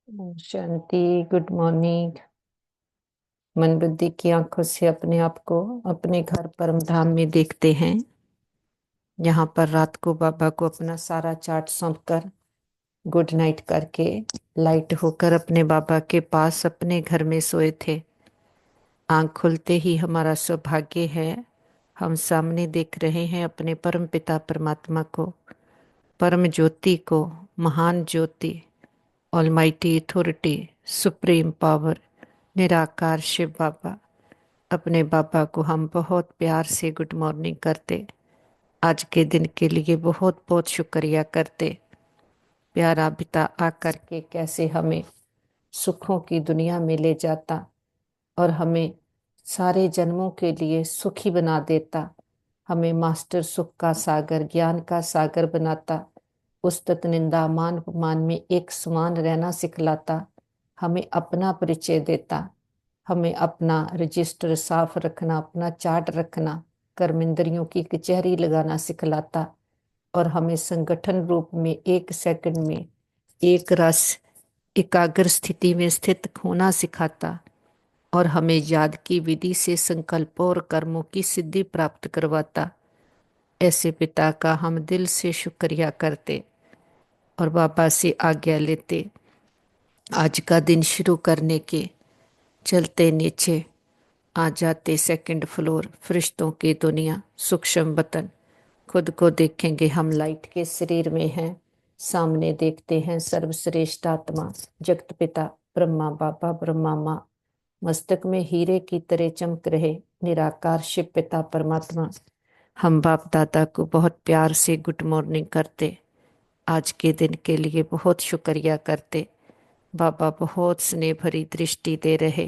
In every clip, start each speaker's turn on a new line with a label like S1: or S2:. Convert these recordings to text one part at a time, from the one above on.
S1: Om Shanti. Good morning. मन बुद्धि की आंखों से अपने आप को अपने घर परम धाम में देखते हैं। यहाँ पर रात को बाबा को अपना सारा चार्ट सौंप कर गुड नाइट करके लाइट होकर अपने बाबा के पास अपने घर में सोए थे। आंख खुलते ही हमारा सौभाग्य है, हम सामने देख रहे हैं अपने परम पिता परमात्मा को, परम ज्योति को, महान ज्योति, ऑलमाइटी अथॉरिटी, सुप्रीम पावर, निराकार शिव बाबा। अपने बाबा को हम बहुत प्यार से गुड मॉर्निंग करते, आज के दिन के लिए बहुत बहुत शुक्रिया करते। प्यारा पिता आकर के कैसे हमें सुखों की दुनिया में ले जाता और हमें सारे जन्मों के लिए सुखी बना देता, हमें मास्टर सुख का सागर, ज्ञान का सागर बनाता, उस्तत निंदा मान अपमान में एक समान रहना सिखलाता, हमें अपना परिचय देता, हमें अपना रजिस्टर साफ रखना, अपना चार्ट रखना, कर्म इंद्रियों की कचहरी लगाना सिखलाता और हमें संगठन रूप में एक सेकंड में एक रस एकाग्र स्थिति में स्थित होना सिखाता और हमें याद की विधि से संकल्पों और कर्मों की सिद्धि प्राप्त करवाता। ऐसे पिता का हम दिल से शुक्रिया करते और बाबा से आज्ञा लेते आज का दिन शुरू करने के। चलते नीचे आ जाते सेकंड फ्लोर, फरिश्तों की दुनिया, सूक्ष्म वतन। खुद को देखेंगे हम लाइट के शरीर में हैं, सामने देखते हैं सर्वश्रेष्ठ आत्मा जगत पिता ब्रह्मा बाबा, ब्रह्मा माँ। मस्तक में हीरे की तरह चमक रहे निराकार शिव पिता परमात्मा। हम बाप दादा को बहुत प्यार से गुड मॉर्निंग करते, आज के दिन के लिए बहुत शुक्रिया करते। बाबा बहुत स्नेह भरी दृष्टि दे रहे,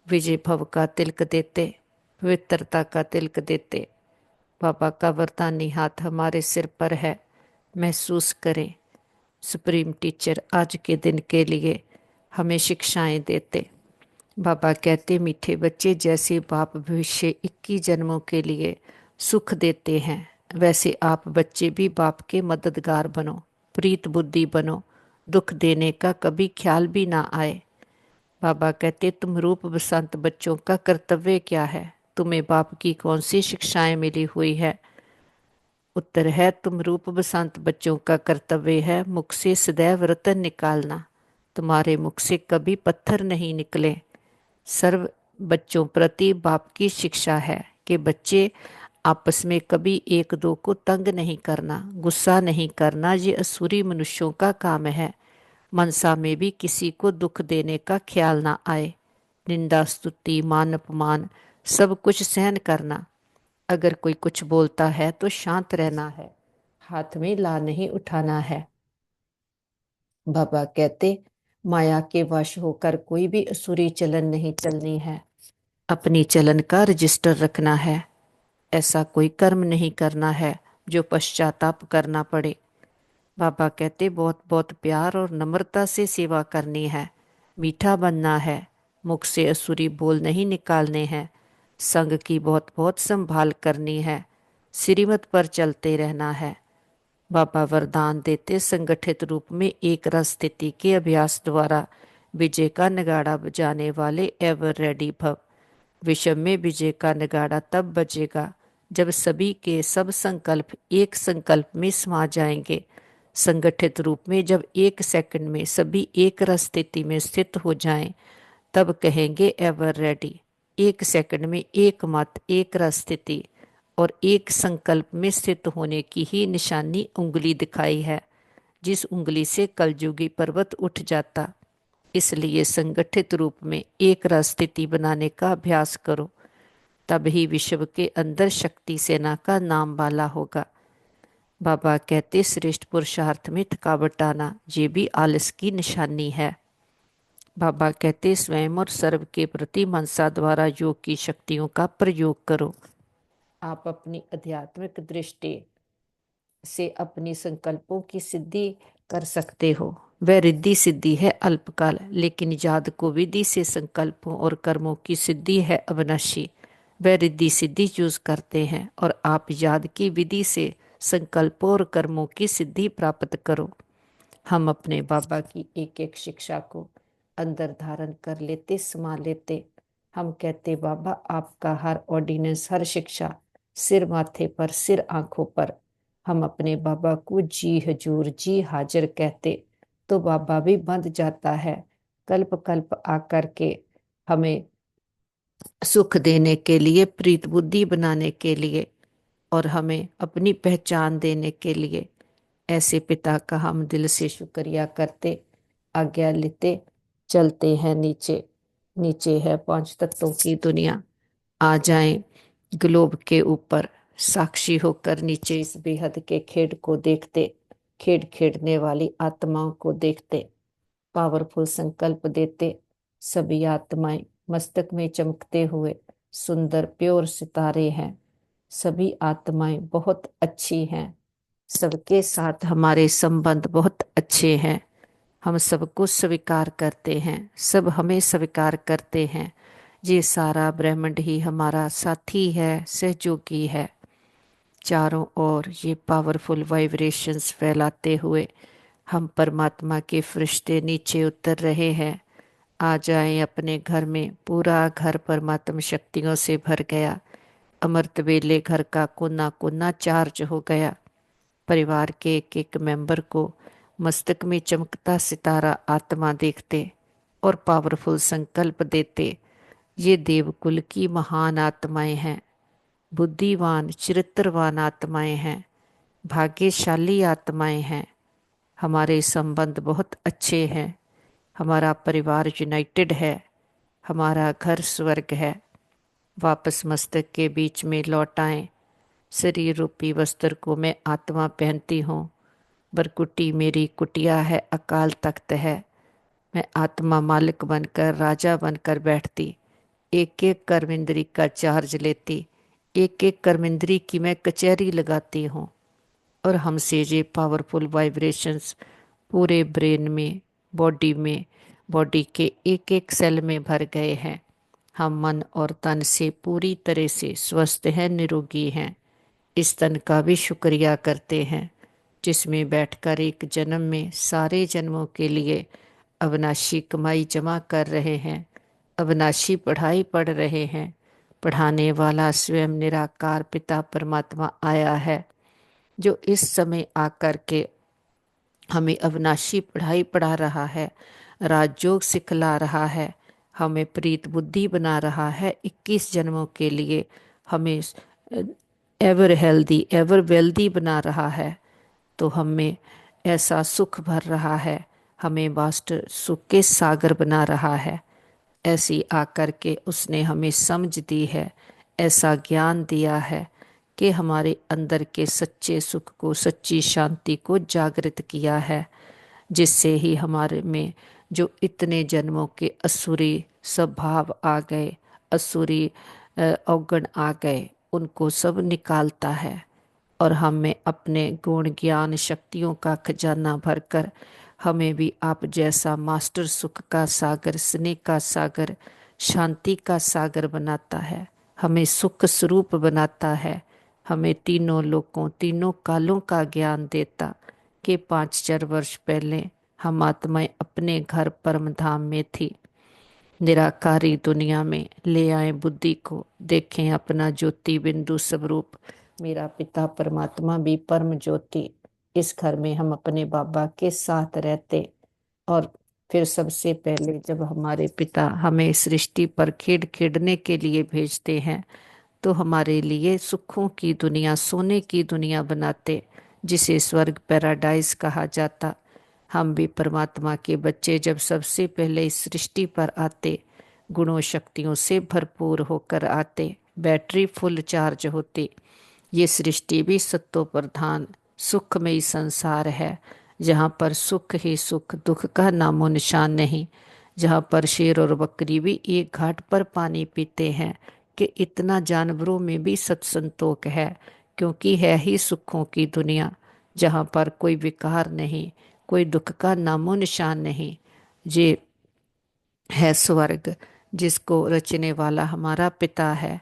S1: विजय भव का तिलक देते, पवित्रता का तिलक देते। बाबा का वरदानी हाथ हमारे सिर पर है, महसूस करें। सुप्रीम टीचर आज के दिन के लिए हमें शिक्षाएं देते। बाबा कहते मीठे बच्चे, जैसे बाप भविष्य 21 जन्मों के लिए सुख देते हैं, वैसे आप बच्चे भी बाप के मददगार बनो, प्रीत बुद्धि बनो, दुख देने का कभी ख्याल भी ना आए। बाबा कहते तुम रूप बसंत बच्चों का कर्तव्य क्या है, तुम्हें बाप की कौन सी शिक्षाएं मिली हुई है। उत्तर है तुम रूप बसंत बच्चों का कर्तव्य है मुख से सदैव रतन निकालना, तुम्हारे मुख से कभी पत्थर नहीं निकले। सर्व बच्चों प्रति बाप की शिक्षा है कि बच्चे आपस में कभी एक दो को तंग नहीं करना, गुस्सा नहीं करना, ये असुरी मनुष्यों का काम है। मनसा में भी किसी को दुख देने का ख्याल ना आए, निंदा स्तुति मान अपमान सब कुछ सहन करना। अगर कोई कुछ बोलता है तो शांत रहना है, हाथ में ला नहीं उठाना है। बाबा कहते माया के वश होकर कोई भी असुरी चलन नहीं चलनी है, अपनी चलन का रजिस्टर रखना है। ऐसा कोई कर्म नहीं करना है जो पश्चाताप करना पड़े। बाबा कहते बहुत बहुत प्यार और नम्रता से सेवा करनी है, मीठा बनना है, मुख से असुरी बोल नहीं निकालने हैं, संग की बहुत बहुत संभाल करनी है, श्रीमत पर चलते रहना है। बाबा वरदान देते संगठित रूप में एक रस स्थिति के अभ्यास द्वारा विजय का नगाड़ा बजाने वाले एवर रेडी भव। विषम में विजय का नगाड़ा तब बजेगा जब सभी के सब संकल्प एक संकल्प में समा जाएंगे। संगठित रूप में जब एक सेकंड में सभी एक रस स्थिति में स्थित हो जाएं, तब कहेंगे एवर रेडी। एक सेकंड में एक मत, एक रस स्थिति और एक संकल्प में स्थित होने की ही निशानी उंगली दिखाई है, जिस उंगली से कलयुगी पर्वत उठ जाता। इसलिए संगठित रूप में एक रस स्थिति बनाने का अभ्यास करो, तब ही विश्व के अंदर शक्ति सेना का नाम वाला होगा। बाबा कहते श्रेष्ठ पुरुषार्थ में थकावट आना ये भी आलस की निशानी है। बाबा कहते स्वयं और सर्व के प्रति मनसा द्वारा योग की शक्तियों का प्रयोग करो। आप अपनी आध्यात्मिक दृष्टि से अपनी संकल्पों की सिद्धि कर सकते हो। वह रिद्धि सिद्धि है अल्पकाल, लेकिन याद को विधि से संकल्पों और कर्मों की सिद्धि है अविनाशी। वह रिद्धि सिद्धि चूज करते हैं और आप याद की विधि से संकल्पों और कर्मों की सिद्धि प्राप्त करो। हम अपने बाबा की एक एक शिक्षा को अंदर धारण कर लेते, समा लेते। हम कहते बाबा आपका हर ऑर्डिनेंस, हर शिक्षा सिर माथे पर, सिर आंखों पर। हम अपने बाबा को जी हजूर, जी हाजिर कहते, तो बाबा भी बंध जाता है कल्प कल्प आकर के हमें सुख देने के लिए, प्रीत बुद्धि बनाने के लिए और हमें अपनी पहचान देने के लिए। ऐसे पिता का हम दिल से शुक्रिया करते, आज्ञा लेते, चलते हैं नीचे। नीचे है पांच तत्वों की दुनिया। आ जाएं ग्लोब के ऊपर, साक्षी होकर नीचे इस बेहद के खेड को देखते, खेड खेडने वाली आत्माओं को देखते, पावरफुल संकल्प देते। सभी आत्माएं मस्तक में चमकते हुए सुंदर प्योर सितारे हैं। सभी आत्माएं बहुत अच्छी हैं, सबके साथ हमारे संबंध बहुत अच्छे हैं। हम सबको स्वीकार करते हैं, सब हमें स्वीकार करते हैं। ये सारा ब्रह्मांड ही हमारा साथी है, सहयोगी है। चारों ओर ये पावरफुल वाइब्रेशंस फैलाते हुए हम परमात्मा के फरिश्ते नीचे उतर रहे हैं। आ जाएं अपने घर में, पूरा घर परमात्मा शक्तियों से भर गया। अमृत वेले घर का कोना कोना चार्ज हो गया। परिवार के एक एक मेंबर को मस्तक में चमकता सितारा आत्मा देखते और पावरफुल संकल्प देते। ये देवकुल की महान आत्माएं हैं, बुद्धिवान चरित्रवान आत्माएं हैं, भाग्यशाली आत्माएं हैं। हमारे संबंध बहुत अच्छे हैं, हमारा परिवार यूनाइटेड है, हमारा घर स्वर्ग है। वापस मस्तक के बीच में लौट आएं। शरीर रूपी वस्त्र को मैं आत्मा पहनती हूँ। बरकुटी मेरी कुटिया है, अकाल तख्त है। मैं आत्मा मालिक बनकर, राजा बनकर बैठती, एक एक कर्मेंद्री का चार्ज लेती, एक एक कर्मेंद्री की मैं कचहरी लगाती हूँ। और हमसे ये पावरफुल वाइब्रेशंस पूरे ब्रेन में, बॉडी में, बॉडी के एक एक सेल में भर गए हैं। हम मन और तन से पूरी तरह से स्वस्थ हैं, निरोगी हैं। इस तन का भी शुक्रिया करते हैं जिसमें बैठकर एक जन्म में सारे जन्मों के लिए अविनाशी कमाई जमा कर रहे हैं, अविनाशी पढ़ाई पढ़ रहे हैं। पढ़ाने वाला स्वयं निराकार पिता परमात्मा आया है, जो इस समय आकर के हमें अविनाशी पढ़ाई पढ़ा रहा है, राजयोग सिखला रहा है, हमें प्रीत बुद्धि बना रहा है 21 जन्मों के लिए, हमें एवर हेल्दी एवर वेल्दी बना रहा है। तो हमें ऐसा सुख भर रहा है, हमें वास्ट सुख के सागर बना रहा है। ऐसी आकर के उसने हमें समझ दी है, ऐसा ज्ञान दिया है कि हमारे अंदर के सच्चे सुख को, सच्ची शांति को जागृत किया है, जिससे ही हमारे में जो इतने जन्मों के असुरी स्वभाव आ गए, असुरी अवगुण आ गए, उनको सब निकालता है और हमें अपने गुण ज्ञान शक्तियों का खजाना भरकर हमें भी आप जैसा मास्टर सुख का सागर, स्नेह का सागर, शांति का सागर बनाता है, हमें सुख स्वरूप बनाता है। हमें तीनों लोकों, तीनों कालों का ज्ञान देता कि 5-4 वर्ष पहले हम आत्माएं अपने घर परम धाम में थी, निराकारी दुनिया में। ले आए बुद्धि को, देखें अपना ज्योति बिंदु स्वरूप। मेरा पिता परमात्मा भी परम ज्योति। इस घर में हम अपने बाबा के साथ रहते। और फिर सबसे पहले जब हमारे पिता हमें सृष्टि पर खेड खेडने के लिए भेजते हैं, तो हमारे लिए सुखों की दुनिया, सोने की दुनिया बनाते, जिसे स्वर्ग पैराडाइज कहा जाता। हम भी परमात्मा के बच्चे जब सबसे पहले इस सृष्टि पर आते, गुणों शक्तियों से भरपूर होकर आते, बैटरी फुल चार्ज होती। ये सृष्टि भी सत्तो प्रधान सुखमयी संसार है, जहाँ पर सुख ही सुख, दुख का नामो निशान नहीं। जहाँ पर शेर और बकरी भी एक घाट पर पानी पीते हैं कि इतना जानवरों में भी सत्संतोष है, क्योंकि है ही सुखों की दुनिया, जहाँ पर कोई विकार नहीं, कोई दुख का नामो निशान नहीं। ये है स्वर्ग, जिसको रचने वाला हमारा पिता है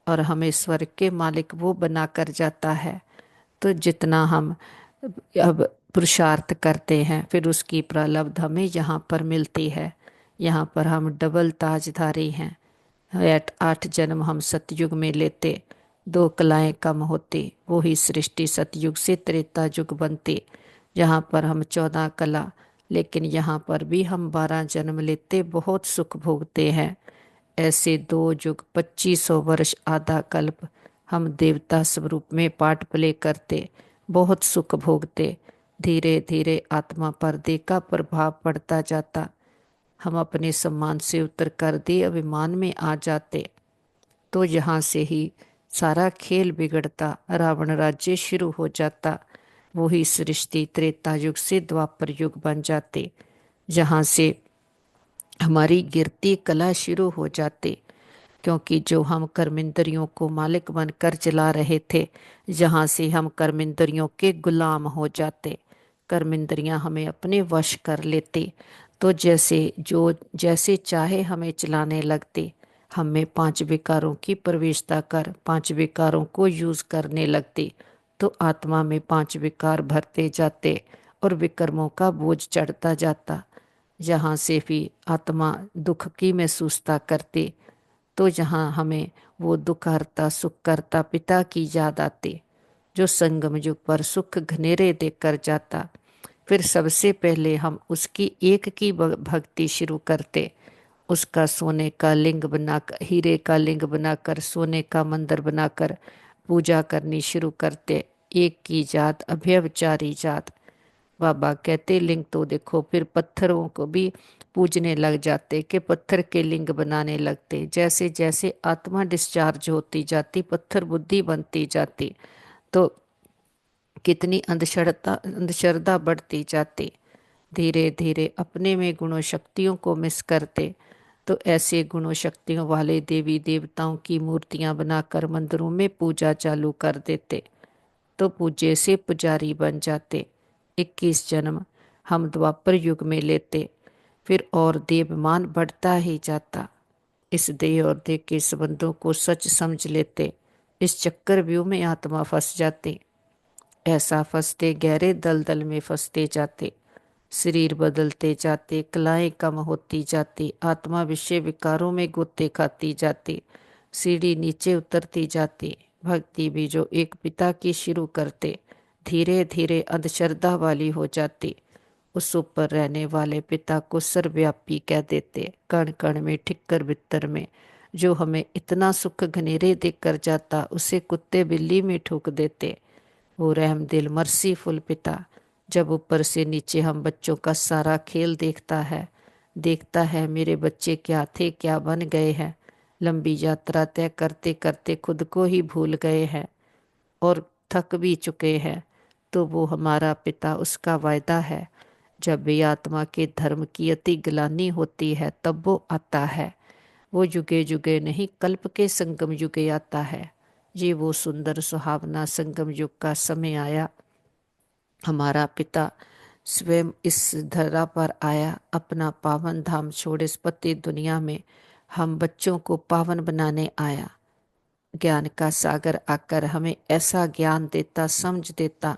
S1: और हमें स्वर्ग के मालिक वो बनाकर जाता है। तो जितना हम अब पुरुषार्थ करते हैं, फिर उसकी प्रारब्ध हमें यहाँ पर मिलती है। यहाँ पर हम डबल ताजधारी हैं। 8 जन्म हम सतयुग में लेते, 2 कलाएं कम होती, वो ही सृष्टि सतयुग से त्रेता युग बनती। जहाँ पर हम 14 कला, लेकिन यहाँ पर भी हम 12 जन्म लेते, बहुत सुख भोगते हैं। ऐसे 2 युग 2500 वर्ष आधा कल्प हम देवता स्वरूप में पार्ट प्ले करते, बहुत सुख भोगते। धीरे धीरे आत्मा पर देह का प्रभाव पड़ता जाता, हम अपने सम्मान से उतर कर दे अभिमान में आ जाते। तो यहाँ से ही सारा खेल बिगड़ता, रावण राज्य शुरू हो जाता। वही सृष्टि त्रेता युग से द्वापर युग बन जाते, जहाँ से हमारी गिरती कला शुरू हो जाती। क्योंकि जो हम कर्मेंद्रियों को मालिक बनकर चला रहे थे, जहाँ से हम कर्मेंद्रियों के गुलाम हो जाते, कर्मेंद्रियाँ हमें अपने वश कर लेती, तो जैसे चाहे हमें चलाने लगते। हमें 5 विकारों की प्रवेशता कर 5 विकारों को यूज करने लगती, तो आत्मा में 5 विकार भरते जाते और विकर्मों का बोझ चढ़ता जाता। जहाँ से भी आत्मा दुख की महसूसता करती, तो जहाँ हमें वो दुख हरता सुख करता पिता की याद आती, जो संगम युग पर सुख घनेरे देकर जाता। फिर सबसे पहले हम उसकी एक की भक्ति शुरू करते, उसका सोने का लिंग बनाकर, हीरे का लिंग बनाकर, सोने का मंदिर बनाकर पूजा करनी शुरू करते। एक की जात अभयचारी जात, बाबा कहते लिंग तो देखो, फिर पत्थरों को भी पूजने लग जाते कि पत्थर के लिंग बनाने लगते। जैसे जैसे आत्मा डिस्चार्ज होती जाती, पत्थर बुद्धि बनती जाती, तो कितनी अंधश्रद्धा बढ़ती जाती। धीरे धीरे अपने में गुणों शक्तियों को मिस करते, तो ऐसे गुणों शक्तियों वाले देवी देवताओं की मूर्तियां बनाकर मंदिरों में पूजा चालू कर देते, तो पूज्य से पुजारी बन जाते। 21 जन्म हम द्वापर युग में लेते, फिर और देवमान बढ़ता ही जाता। इस देह और देह के संबंधों को सच समझ लेते, इस चक्कर व्यूह में आत्मा फंस जाती। ऐसा फंसते गहरे दलदल में फंसते जाते, शरीर बदलते जाते, कलाएं कम होती जाती, आत्मा विषय विकारों में गोते खाती जाती, सीढ़ी नीचे उतरती जाती। भक्ति भी जो एक पिता की शुरू करते, धीरे धीरे अंधश्रद्धा वाली हो जाती। उस ऊपर रहने वाले पिता को सर्वव्यापी कह देते, कण कण में ठिक्कर बित्तर में। जो हमें इतना सुख घनेरे देकर जाता, उसे कुत्ते बिल्ली में ठोक देते। वो रहम दिल मर्सीफुल पिता जब ऊपर से नीचे हम बच्चों का सारा खेल देखता है मेरे बच्चे क्या थे क्या बन गए हैं। लंबी यात्रा तय करते करते खुद को ही भूल गए हैं और थक भी चुके हैं, तो वो हमारा पिता, उसका वायदा है, जब भी आत्मा के धर्म की अति ग्लानि होती है तब वो आता है। वो युगे युगे नहीं, कल्प के संगम युगे आता है। ये वो सुंदर सुहावना संगम युग का समय आया। हमारा पिता स्वयं इस धरा पर आया, अपना पावन धाम छोड़ इस पति दुनिया में हम बच्चों को पावन बनाने आया। ज्ञान का सागर आकर हमें ऐसा ज्ञान देता, समझ देता,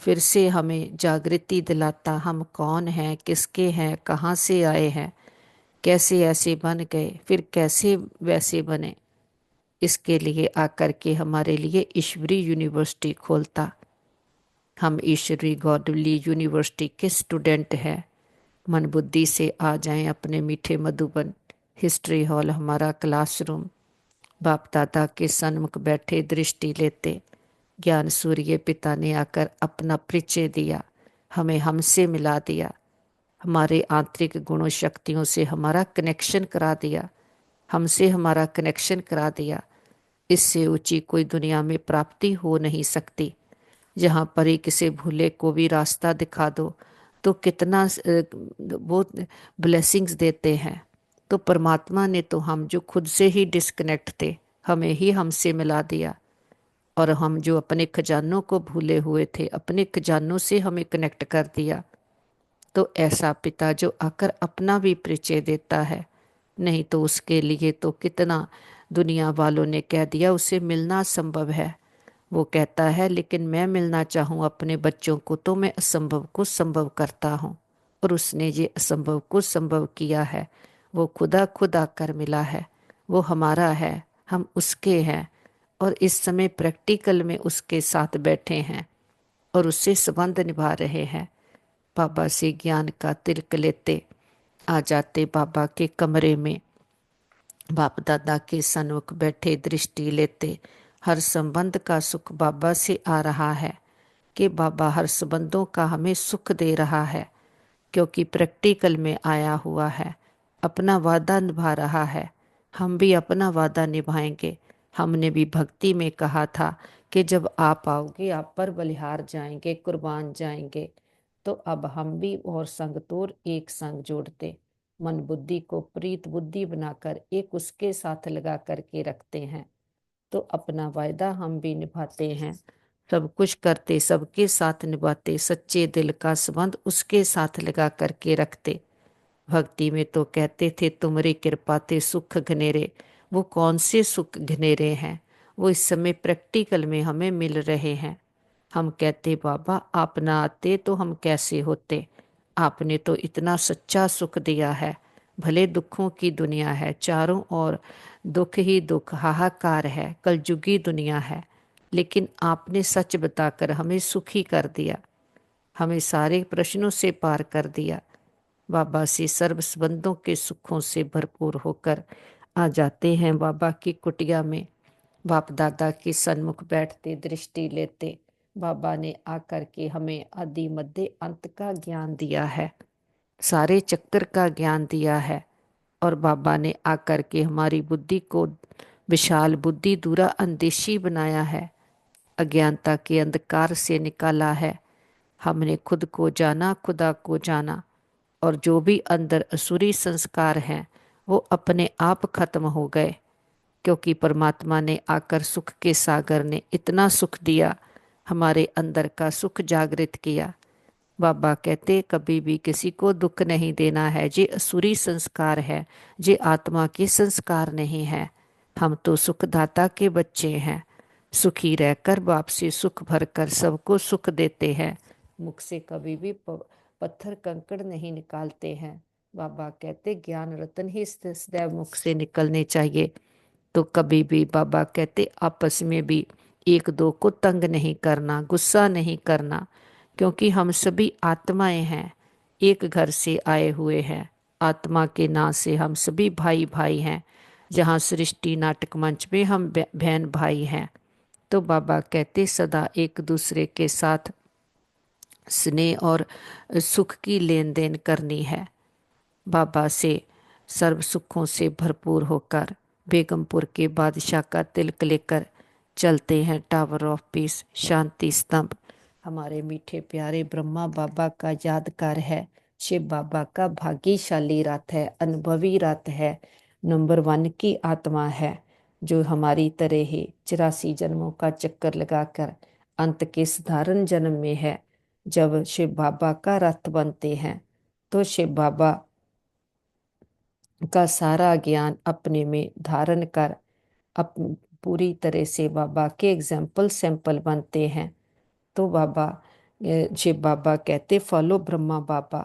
S1: फिर से हमें जागृति दिलाता, हम कौन हैं, किसके हैं, कहाँ से आए हैं, कैसे ऐसे बन गए, फिर कैसे वैसे बने। इसके लिए आकर के हमारे लिए ईश्वरी यूनिवर्सिटी खोलता। हम ईश्वरी गॉडली यूनिवर्सिटी के स्टूडेंट हैं। मन बुद्धि से आ जाएं अपने मीठे मधुबन। हिस्ट्री हॉल हमारा क्लासरूम, बाप दादा के सन्मुख बैठे दृष्टि लेते। ज्ञान सूर्य पिता ने आकर अपना परिचय दिया, हमें हमसे मिला दिया, हमारे आंतरिक गुणों शक्तियों से हमारा कनेक्शन करा दिया, हमसे हमारा कनेक्शन करा दिया। इससे ऊंची कोई दुनिया में प्राप्ति हो नहीं सकती। जहाँ पर ही किसी भूले को भी रास्ता दिखा दो तो कितना वो ब्लेसिंग्स देते हैं। तो परमात्मा ने तो हम जो खुद से ही डिस्कनेक्ट थे, हमें ही हमसे मिला दिया। और हम जो अपने खजानों को भूले हुए थे, अपने खजानों से हमें कनेक्ट कर दिया। तो ऐसा पिता जो आकर अपना भी परिचय देता है, नहीं तो उसके लिए तो कितना दुनिया वालों ने कह दिया उसे मिलना संभव है। वो कहता है लेकिन मैं मिलना चाहूँ अपने बच्चों को तो मैं असंभव को संभव करता हूँ। और उसने ये असंभव को संभव किया है। वो खुदा खुदा कर मिला है। वो हमारा है, हम उसके हैं। और इस समय प्रैक्टिकल में उसके साथ बैठे हैं और उससे संबंध निभा रहे हैं। बाबा से ज्ञान का तिलक लेते आ जाते बाबा के कमरे में, बाप दादा के सन्मुख बैठे दृष्टि लेते। हर संबंध का सुख बाबा से आ रहा है कि बाबा हर संबंधों का हमें सुख दे रहा है, क्योंकि प्रैक्टिकल में आया हुआ है, अपना वादा निभा रहा है। हम भी अपना वादा निभाएंगे। हमने भी भक्ति में कहा था कि जब आप आओगे आप पर बलिहार जाएंगे, कुर्बान जाएंगे। तो अब हम भी और संग तोड़ एक संग जोड़ते, मन बुद्धि को प्रीत बुद्धि बनाकर एक उसके साथ लगा करके रखते हैं। तो अपना वायदा हम भी निभाते हैं, सब कुछ करते सबके साथ निभाते, सच्चे दिल का संबंध उसके साथ लगा करके रखते। भक्ति में तो कहते थे तुम्हारी कृपा ते सुख घनेरे। वो कौन से सुख घनेरे हैं? वो इस समय प्रैक्टिकल में हमें मिल रहे हैं। हम कहते बाबा आप ना आते तो हम कैसे होते। आपने तो इतना सच्चा सुख दिया है। भले दुखों की दुनिया है, चारों ओर दुख ही दुख, हाहाकार है, कलयुगी दुनिया है, लेकिन आपने सच बताकर हमें सुखी कर दिया। हमें सारे प्रश्नों से पार कर दिया। बाबा से सर्व संबंधों के सुखों से भरपूर होकर आ जाते हैं बाबा की कुटिया में। बाप दादा के सन्मुख बैठते दृष्टि लेते। बाबा ने आकर के हमें आदि मध्य अंत का ज्ञान दिया है, सारे चक्कर का ज्ञान दिया है। और बाबा ने आकर के हमारी बुद्धि को विशाल बुद्धि दूरा अंदेशी बनाया है, अज्ञानता के अंधकार से निकाला है। हमने खुद को जाना, खुदा को जाना, और जो भी अंदर असुरी संस्कार हैं वो अपने आप खत्म हो गए, क्योंकि परमात्मा ने आकर सुख के सागर ने इतना सुख दिया, हमारे अंदर का सुख जागृत किया। बाबा कहते कभी भी किसी को दुख नहीं देना है, जे असुरी संस्कार है, जे आत्मा के संस्कार नहीं है। हम तो सुखदाता के बच्चे हैं, सुखी रहकर बाप से सुख भरकर सबको सुख देते हैं। मुख से कभी भी पत्थर कंकड़ नहीं निकालते हैं। बाबा कहते ज्ञान रतन ही सदैव मुख से निकलने चाहिए। तो कभी भी बाबा कहते आपस में भी एक दो को तंग नहीं करना, गुस्सा नहीं करना, क्योंकि हम सभी आत्माएं हैं, एक घर से आए हुए हैं। आत्मा के नाम से हम सभी भाई भाई हैं। जहाँ सृष्टि नाटक मंच में हम बहन भाई हैं। तो बाबा कहते सदा एक दूसरे के साथ स्नेह और सुख की लेन देन करनी है। बाबा से सर्व सुखों से भरपूर होकर बेगमपुर के बादशाह का तिलक लेकर चलते हैं टावर ऑफ पीस, शांति स्तंभ। हमारे मीठे प्यारे ब्रह्मा बाबा का यादगार है। शिव बाबा का भाग्यशाली रथ है, अनुभवी रथ है, नंबर 1 की आत्मा है, जो हमारी तरह ही 84 जन्मों का चक्कर लगाकर अंत के साधारण जन्म में है। जब शिव बाबा का रथ बनते हैं तो शिव बाबा का सारा ज्ञान अपने में धारण कर अप पूरी तरह से बाबा के एग्जाम्पल सैंपल बनते हैं। तो बाबा शिव बाबा कहते फॉलो ब्रह्मा बाबा,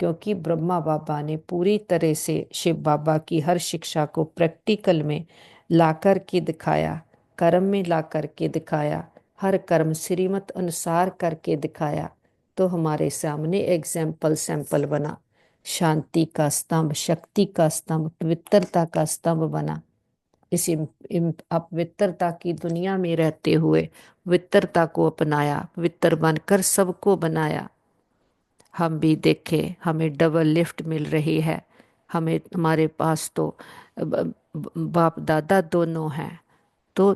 S1: क्योंकि ब्रह्मा बाबा ने पूरी तरह से शिव बाबा की हर शिक्षा को प्रैक्टिकल में ला कर के दिखाया, कर्म में ला कर के दिखाया, हर कर्म श्रीमत अनुसार करके दिखाया। तो हमारे सामने एग्जाम्पल सैंपल बना, शांति का स्तंभ, शक्ति का स्तंभ, पवित्रता का स्तंभ बना। इस अपवित्रता की दुनिया में रहते हुए पवित्रता को अपनाया, पवित्र बनकर सबको बनाया। हम भी देखे हमें डबल लिफ्ट मिल रही है। हमें हमारे पास तो बाप दादा दोनों हैं। तो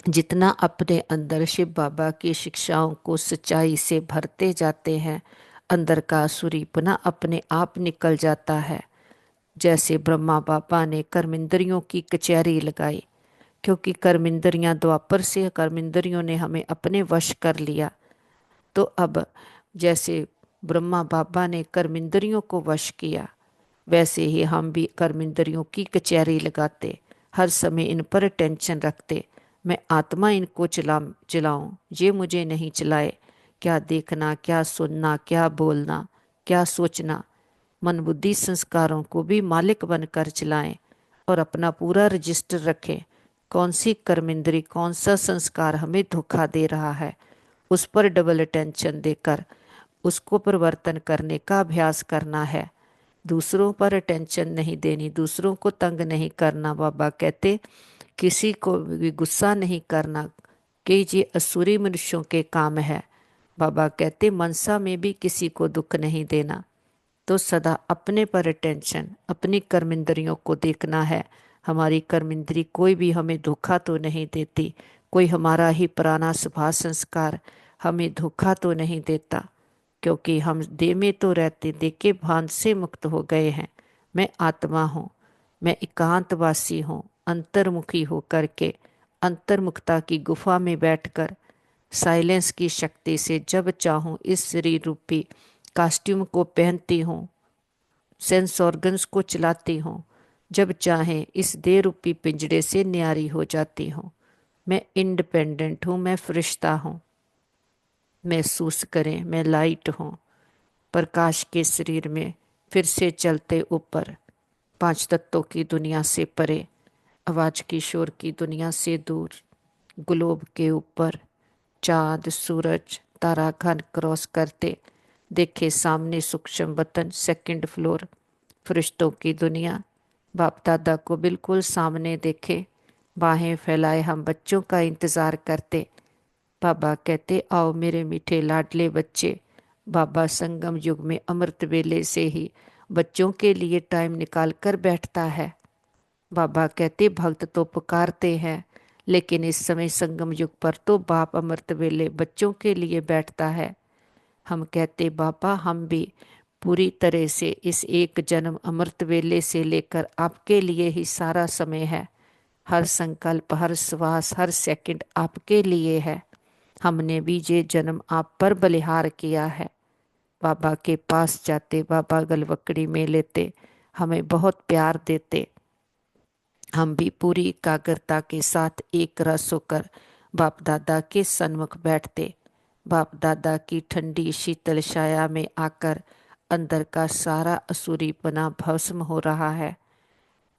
S1: जितना अपने अंदर शिव बाबा की शिक्षाओं को सच्चाई से भरते जाते हैं, अंदर का असुरीपना अपने आप निकल जाता है। जैसे ब्रह्मा बाबा ने कर्मेंद्रियों की कचहरी लगाई, क्योंकि कर्मेंद्रियां द्वापर से कर्मेंद्रियों ने हमें अपने वश कर लिया। तो अब जैसे ब्रह्मा बाबा ने कर्मेंद्रियों को वश किया, वैसे ही हम भी कर्मेंद्रियों की कचहरी लगाते, हर समय इन पर टेंशन रखते। मैं आत्मा इनको चलाऊं, ये मुझे नहीं चलाए। क्या देखना, क्या सुनना, क्या बोलना, क्या सोचना, मन बुद्धि संस्कारों को भी मालिक बनकर चलाएं और अपना पूरा रजिस्टर रखें। कौन सी कर्मेंद्री, कौन सा संस्कार हमें धोखा दे रहा है, उस पर डबल अटेंशन देकर उसको परिवर्तन करने का अभ्यास करना है। दूसरों पर अटेंशन नहीं देनी, दूसरों को तंग नहीं करना। बाबा कहते किसी को भी गुस्सा नहीं करना कि ये असुरी मनुष्यों के काम है। बाबा कहते मनसा में भी किसी को दुख नहीं देना। तो सदा अपने पर अटेंशन, अपनी कर्मेंद्रियों को देखना है। हमारी कर्मेंद्री कोई भी हमें धोखा तो नहीं देती, कोई हमारा ही पुराना स्वभाव संस्कार हमें धोखा तो नहीं देता, क्योंकि हम देह में तो रहते, देह के भान से मुक्त हो गए हैं। मैं आत्मा हूँ, मैं एकांतवासी हूँ। अंतर्मुखी हो करके अंतर्मुखता की गुफा में बैठकर साइलेंस की शक्ति से जब चाहूँ इस शरीर रूपी कॉस्ट्यूम को पहनती हूँ, सेंस ऑर्गन्स को चलाती हूँ। जब चाहे इस देह रूपी पिंजड़े से न्यारी हो जाती हूँ। मैं इंडिपेंडेंट हूँ, मैं फरिश्ता हूँ। महसूस करें, मैं लाइट हूँ, प्रकाश के शरीर में फिर से चलते ऊपर, पांच तत्वों की दुनिया से परे, आवाज की शोर की दुनिया से दूर, ग्लोब के ऊपर चांद सूरज ताराखंड क्रॉस करते देखे सामने सूक्ष्म वतन, सेकंड फ्लोर, फरिश्तों की दुनिया। बाप दादा को बिल्कुल सामने देखे, बाहें फैलाए हम बच्चों का इंतजार करते। बाबा कहते आओ मेरे मीठे लाडले बच्चे। बाबा संगम युग में अमृत वेले से ही बच्चों के लिए टाइम निकाल कर बैठता है। बाबा कहते भक्त तो पुकारते हैं, लेकिन इस समय संगम युग पर तो बाप अमृत वेले बच्चों के लिए बैठता है। हम कहते बाबा हम भी पूरी तरह से इस एक जन्म अमृत वेले से लेकर आपके लिए ही सारा समय है। हर संकल्प, हर श्वास, हर सेकंड आपके लिए है। हमने भी ये जन्म आप पर बलिहार किया है। बाबा के पास जाते, बाबा गलवकड़ी में लेते, हमें बहुत प्यार देते। हम भी पूरी एकाग्रता के साथ एक रस होकर बाप दादा के सन्मुख बैठते। बाप दादा की ठंडी शीतल छाया में आकर अंदर का सारा असुरीपना भस्म हो रहा है।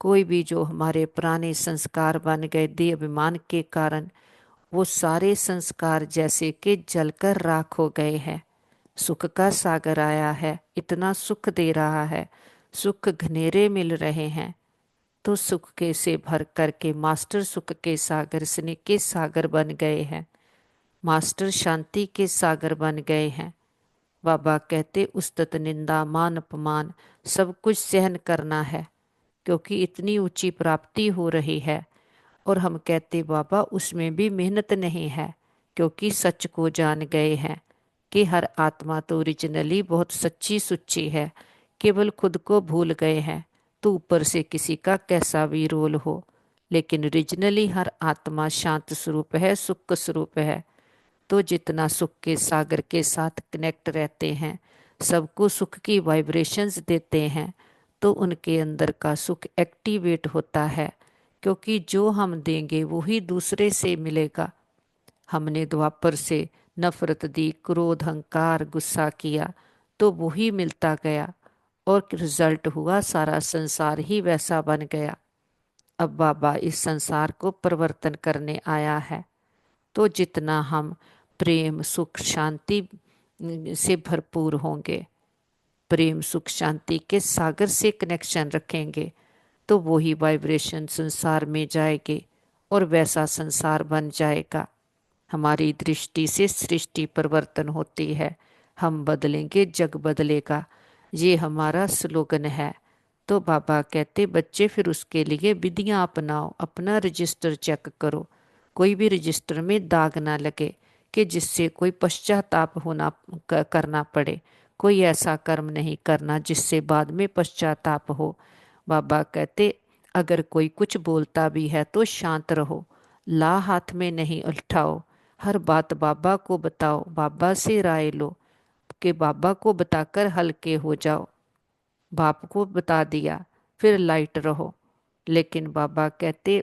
S1: कोई भी जो हमारे पुराने संस्कार बन गए देह अभिमान के कारण, वो सारे संस्कार जैसे कि जलकर राख हो गए हैं। सुख का सागर आया है, इतना सुख दे रहा है, सुख घनेरे मिल रहे हैं। तो सुख के से भर करके मास्टर सुख के सागर, स्नेह के सागर बन गए हैं। मास्टर शांति के सागर बन गए हैं। बाबा कहते उस्तत, निंदा, मान अपमान सब कुछ सहन करना है, क्योंकि इतनी ऊंची प्राप्ति हो रही है। और हम कहते बाबा उसमें भी मेहनत नहीं है, क्योंकि सच को जान गए हैं कि हर आत्मा तो ओरिजिनली बहुत सच्ची सुच्ची है, केवल खुद को भूल गए हैं। तो ऊपर से किसी का कैसा भी रोल हो, लेकिन ओरिजिनली हर आत्मा शांत स्वरूप है, सुख स्वरूप है। तो जितना सुख के सागर के साथ कनेक्ट रहते हैं, सबको सुख की वाइब्रेशंस देते हैं, तो उनके अंदर का सुख एक्टिवेट होता है, क्योंकि जो हम देंगे वही दूसरे से मिलेगा। हमने द्वापर से नफरत दी, क्रोध, अहंकार, गुस्सा किया, तो वही मिलता गया और रिजल्ट हुआ सारा संसार ही वैसा बन गया। अब बाबा इस संसार को परिवर्तन करने आया है। तो जितना हम प्रेम सुख शांति से भरपूर होंगे, प्रेम सुख शांति के सागर से कनेक्शन रखेंगे, तो वही वाइब्रेशन संसार में जाएगी और वैसा संसार बन जाएगा। हमारी दृष्टि से सृष्टि परिवर्तन होती है, हम बदलेंगे जग बदलेगा, ये हमारा स्लोगन है। तो बाबा कहते बच्चे फिर उसके लिए विधियां अपनाओ, अपना रजिस्टर चेक करो, कोई भी रजिस्टर में दाग ना लगे कि जिससे कोई पश्चाताप करना पड़े। कोई ऐसा कर्म नहीं करना जिससे बाद में पश्चाताप हो। बाबा कहते अगर कोई कुछ बोलता भी है तो शांत रहो, ला हाथ में नहीं उठाओ, हर बात बाबा को बताओ, बाबा से राय लो कि बाबा को बताकर हल्के हो जाओ। बाप को बता दिया फिर लाइट रहो। लेकिन बाबा कहते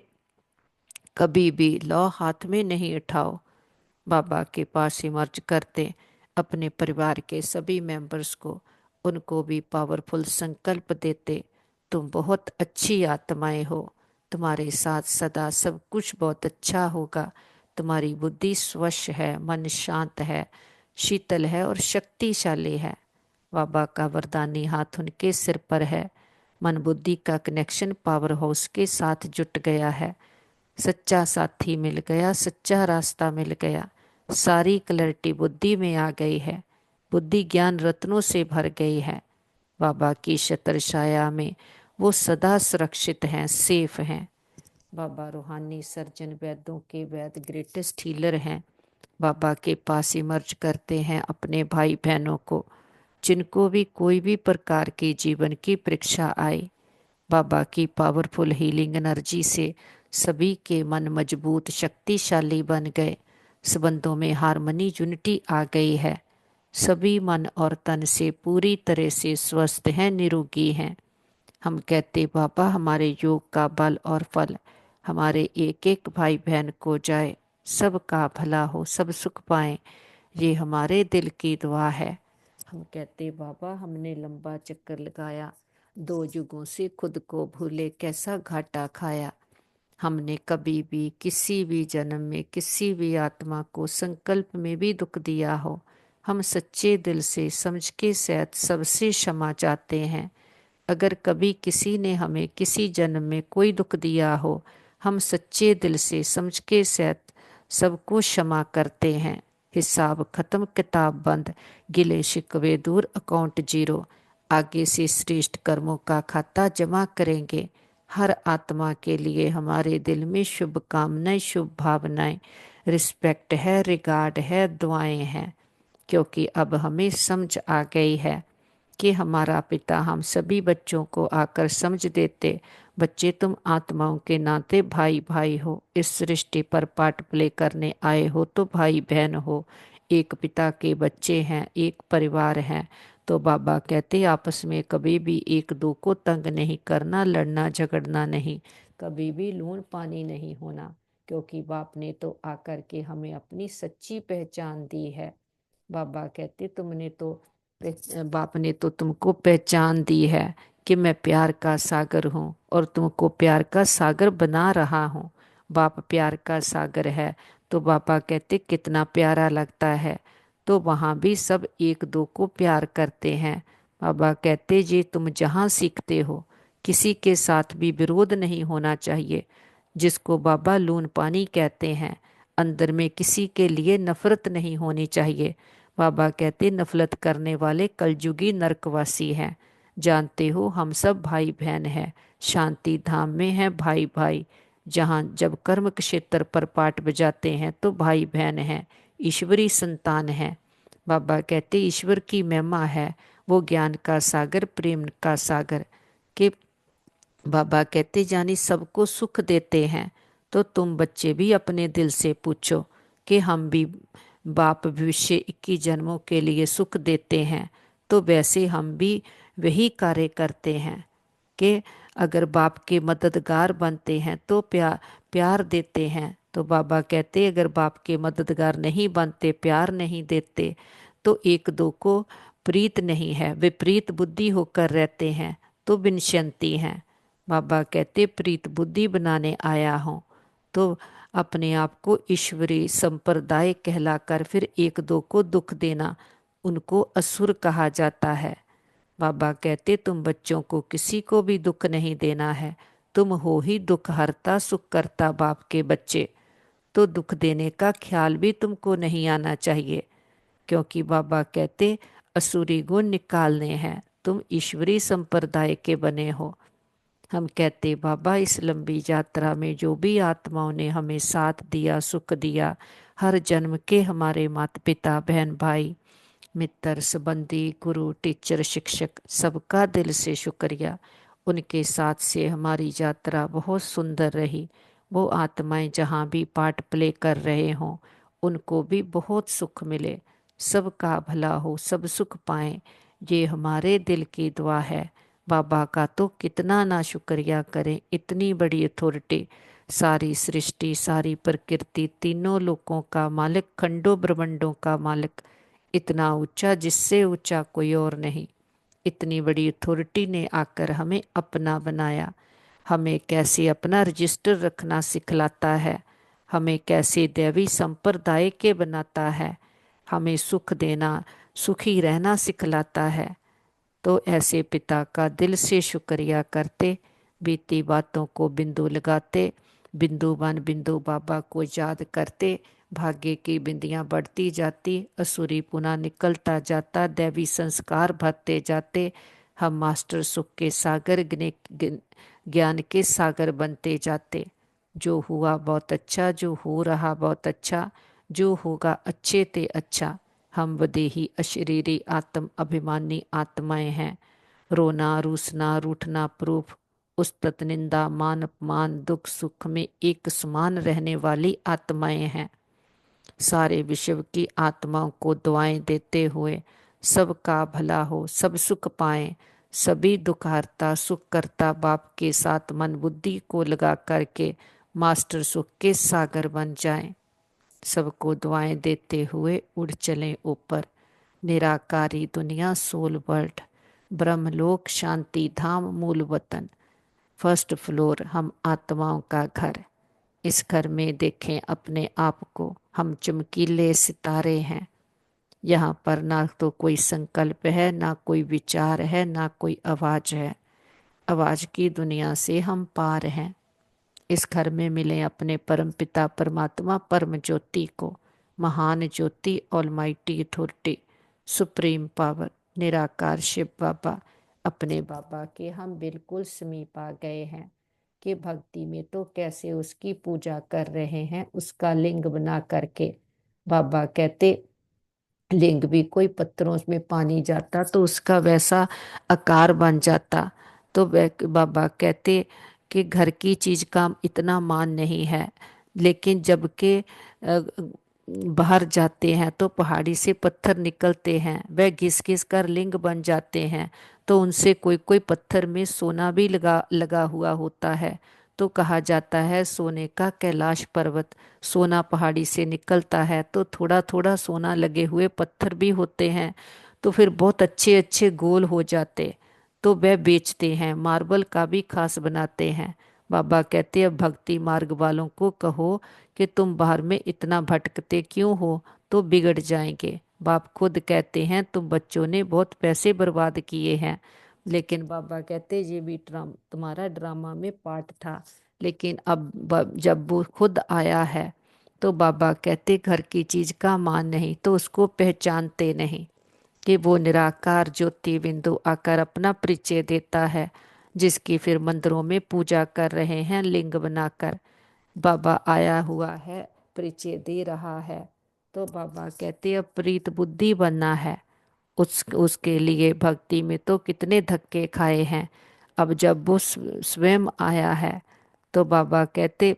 S1: कभी भी लौ हाथ में नहीं उठाओ। बाबा के पास इमर्ज करते अपने परिवार के सभी मेंबर्स को, उनको भी पावरफुल संकल्प देते, तुम बहुत अच्छी आत्माएं हो, तुम्हारे साथ सदा सब कुछ बहुत अच्छा होगा, तुम्हारी बुद्धि स्वच्छ है, मन शांत है, शीतल है और शक्तिशाली है। बाबा का वरदानी हाथ उनके सिर पर है। मन बुद्धि का कनेक्शन पावर हाउस के साथ जुट गया है। सच्चा साथी मिल गया, सच्चा रास्ता मिल गया, सारी क्लैरिटी बुद्धि में आ गई है, बुद्धि ज्ञान रत्नों से भर गई है। बाबा की छत्र छाया में वो सदा सुरक्षित हैं, सेफ हैं। बाबा रूहानी सर्जन, वैद्यों के वैद, ग्रेटेस्ट हीलर हैं। बाबा के पास इमर्ज करते हैं अपने भाई बहनों को, जिनको भी कोई भी प्रकार की जीवन की परीक्षा आए। बाबा की पावरफुल हीलिंग एनर्जी से सभी के मन मजबूत शक्तिशाली बन गए, संबंधों में हार्मनी यूनिटी आ गई है, सभी मन और तन से पूरी तरह से स्वस्थ हैं, निरोगी हैं। हम कहते बाबा हमारे योग का बल और फल हमारे एक एक भाई बहन को जाए, सबका भला हो, सब सुख पाएं, ये हमारे दिल की दुआ है। हम कहते बाबा हमने लंबा चक्कर लगाया, 2 युगों से खुद को भूले कैसा घाटा खाया। हमने कभी भी किसी भी जन्म में किसी भी आत्मा को संकल्प में भी दुख दिया हो, हम सच्चे दिल से समझ के सहित सबसे क्षमा चाहते हैं। अगर कभी किसी ने हमें किसी जन्म में कोई दुख दिया हो, हम सच्चे दिल से समझ के सहित सबको क्षमा करते हैं। हिसाब खत्म, किताब बंद, गिले शिकवे दूर, अकाउंट जीरो। आगे से श्रेष्ठ कर्मों का खाता जमा करेंगे। हर आत्मा के लिए हमारे दिल में शुभ कामनाएं, शुभ भावनाएं, रिस्पेक्ट है, रिगार्ड है, दुआएं हैं। क्योंकि अब हमें समझ आ गई है कि हमारा पिता हम सभी बच्चों को आकर समझ देते, बच्चे तुम आत्माओं के नाते भाई भाई हो, इस सृष्टि पर पार्ट प्ले करने आए हो तो भाई बहन हो, एक पिता के बच्चे हैं, एक परिवार है। तो बाबा कहते आपस में कभी भी एक दो को तंग नहीं करना, लड़ना झगड़ना नहीं, कभी भी लून पानी नहीं होना, क्योंकि बाप ने तो आकर के हमें अपनी सच्ची पहचान दी है। बाबा कहते तुमने तो बाप ने तो तुमको पहचान दी है कि मैं प्यार का सागर हूँ और तुमको प्यार का सागर बना रहा हूँ। बाप प्यार का सागर है तो बाबा कहते कितना प्यारा लगता है। तो वहाँ भी सब एक दो को प्यार करते हैं। बाबा कहते जी तुम जहाँ सीखते हो, किसी के साथ भी विरोध नहीं होना चाहिए, जिसको बाबा लून पानी कहते हैं। अंदर में किसी के लिए नफरत नहीं होनी चाहिए। बाबा कहते नफरत करने वाले कलयुगी नरकवासी हैं। जानते हो हम सब भाई बहन हैं, शांति धाम में हैं भाई भाई। जहाँ जब कर्म क्षेत्र पर पाठ बजाते हैं तो भाई बहन हैं, ईश्वरी संतान हैं। बाबा कहते ईश्वर की महिमा है, वो ज्ञान का सागर, प्रेम का सागर। कि बाबा कहते जानी सबको सुख देते हैं। तो तुम बच्चे भी अपने दिल से पूछो कि हम भी बाप भविष्य 21 जन्मों के लिए सुख देते हैं, तो वैसे हम भी वही कार्य करते हैं कि अगर बाप के मददगार बनते हैं तो प्यार देते हैं। तो बाबा कहते अगर बाप के मददगार नहीं बनते, प्यार नहीं देते, तो एक दो को प्रीत नहीं है, विपरीत बुद्धि होकर रहते हैं तो विनशंती हैं। बाबा कहते प्रीत बुद्धि बनाने आया हूँ। तो अपने आप को ईश्वरी संप्रदाय कहलाकर फिर एक दो को दुख देना, उनको असुर कहा जाता है। बाबा कहते तुम बच्चों को किसी को भी दुख नहीं देना है, तुम हो ही दुख हरता सुख करता बाप के बच्चे। तो दुख देने का ख्याल भी तुमको नहीं आना चाहिए, क्योंकि बाबा कहते असुरी गुण निकालने हैं, तुम ईश्वरी संप्रदाय के बने हो। हम कहते बाबा इस लंबी यात्रा में जो भी आत्माओं ने हमें साथ दिया, सुख दिया, हर जन्म के हमारे माता पिता बहन भाई मित्र संबंधी गुरु टीचर शिक्षक, सबका दिल से शुक्रिया। उनके साथ से हमारी यात्रा बहुत सुंदर रही। वो आत्माएं जहाँ भी पार्ट प्ले कर रहे हों, उनको भी बहुत सुख मिले, सबका भला हो, सब सुख पाएं, ये हमारे दिल की दुआ है। बाबा का तो कितना ना शुक्रिया करें, इतनी बड़ी अथॉरिटी सारी सृष्टि, सारी प्रकृति, तीनों लोकों का मालिक, खंडों ब्रह्मांडों का मालिक, इतना ऊंचा जिससे ऊंचा कोई और नहीं। इतनी बड़ी अथॉरिटी ने आकर हमें अपना बनाया, हमें कैसे अपना रजिस्टर रखना सिखलाता है, हमें कैसे दैवी संप्रदाय के बनाता है, हमें सुख देना, सुखी रहना सिखलाता है। तो ऐसे पिता का दिल से शुक्रिया करते, बीती बातों को बिंदु लगाते, बिंदु बन बिंदु बाबा को याद करते, भाग्य की बिंदियां बढ़ती जाती, असुरी पुना निकलता जाता, दैवी संस्कार भरते जाते, हम मास्टर सुख के सागर ज्ञान के सागर बनते जाते। जो हुआ बहुत अच्छा, जो हो रहा बहुत अच्छा, जो होगा अच्छे ते अच्छा। हम वदेही अशरीरी आत्म अभिमानी आत्माएं हैं। रोना रूसना रूठना प्रूफ, उस्तत निंदा मान अपमान दुख सुख में एक समान रहने वाली आत्माएं हैं। सारे विश्व की आत्माओं को दुआएं देते हुए सबका भला हो, सब सुख पाएं, सभी दुख हरता सुख करता बाप के साथ मन बुद्धि को लगा करके मास्टर सुख के सागर बन जाएं। सबको दुआएं देते हुए उड़ चलें ऊपर, निराकारी दुनिया सोल वर्ल्ड, ब्रह्मलोक शांति धाम मूल वतन, फर्स्ट फ्लोर हम आत्माओं का घर। इस घर में देखें अपने आप को, हम चमकीले सितारे हैं। यहाँ पर ना तो कोई संकल्प है, ना कोई विचार है, ना कोई आवाज है। आवाज की दुनिया से हम पार हैं। इस घर में मिले अपने परम पिता परमात्मा परम ज्योति को, महान ज्योति ऑलमाइटी अथॉरिटी, सुप्रीम पावर, निराकार शिव बाबा। अपने बाबा के हम बिल्कुल समीप आ गए हैं कि भक्ति में तो कैसे उसकी पूजा कर रहे हैं, उसका लिंग बना करके। बाबा कहते लिंग भी कोई पत्थरों में पानी जाता तो उसका वैसा आकार बन जाता। तो बाबा कहते कि घर की चीज का इतना मान नहीं है, लेकिन जब के बाहर जाते हैं तो पहाड़ी से पत्थर निकलते हैं, वह घिस घिस कर लिंग बन जाते हैं। तो उनसे कोई कोई पत्थर में सोना भी लगा लगा हुआ होता है। तो कहा जाता है सोने का कैलाश पर्वत, सोना पहाड़ी से निकलता है तो थोड़ा थोड़ा सोना लगे हुए पत्थर भी होते हैं, तो फिर बहुत अच्छे अच्छे गोल हो जाते। तो वह बेचते हैं, मार्बल का भी खास बनाते हैं। बाबा कहते हैं भक्ति मार्ग वालों को कहो कि तुम बाहर में इतना भटकते क्यों हो, तो बिगड़ जाएंगे। बाप खुद कहते हैं तुम बच्चों ने बहुत पैसे बर्बाद किए हैं। लेकिन बाबा कहते ये भी तुम्हारा ड्रामा में पार्ट था। लेकिन अब जब वो खुद आया है तो बाबा कहते घर की चीज का मान नहीं, तो उसको पहचानते नहीं कि वो निराकार ज्योति बिंदु आकर अपना परिचय देता है, जिसकी फिर मंदिरों में पूजा कर रहे हैं लिंग बनाकर। बाबा आया हुआ है, परिचय दे रहा है। तो बाबा कहते अब प्रीत बुद्धि बनना है। उसके लिए भक्ति में तो कितने धक्के खाए हैं। अब जब वो स्वयं आया है तो बाबा कहते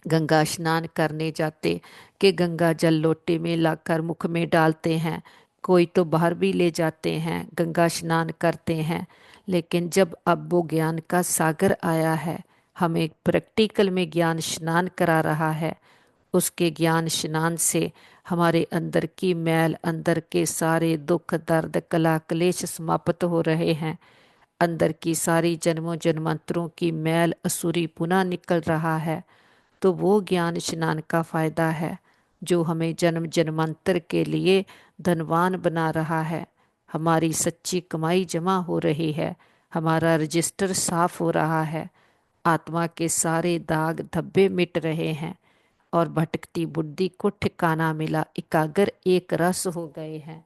S1: गंगा स्नान करने जाते कि गंगा जल लोटे में लाकर मुख में डालते हैं, कोई तो बाहर भी ले जाते हैं, गंगा स्नान करते हैं। लेकिन जब अब वो ज्ञान का सागर आया है, हमें प्रैक्टिकल में ज्ञान स्नान करा रहा है, उसके ज्ञान स्नान से हमारे अंदर की मैल, अंदर के सारे दुख दर्द कला क्लेश समाप्त हो रहे हैं। अंदर की सारी जन्मों जन्मांतरों की मैल असुरी पुनः निकल रहा है। तो वो ज्ञान स्नान का फायदा है जो हमें जन्म जन्मांतर के लिए धनवान बना रहा है। हमारी सच्ची कमाई जमा हो रही है, हमारा रजिस्टर साफ हो रहा है, आत्मा के सारे दाग धब्बे मिट रहे हैं और भटकती बुद्धि को ठिकाना मिला, एकाग्र एक रस हो गए हैं।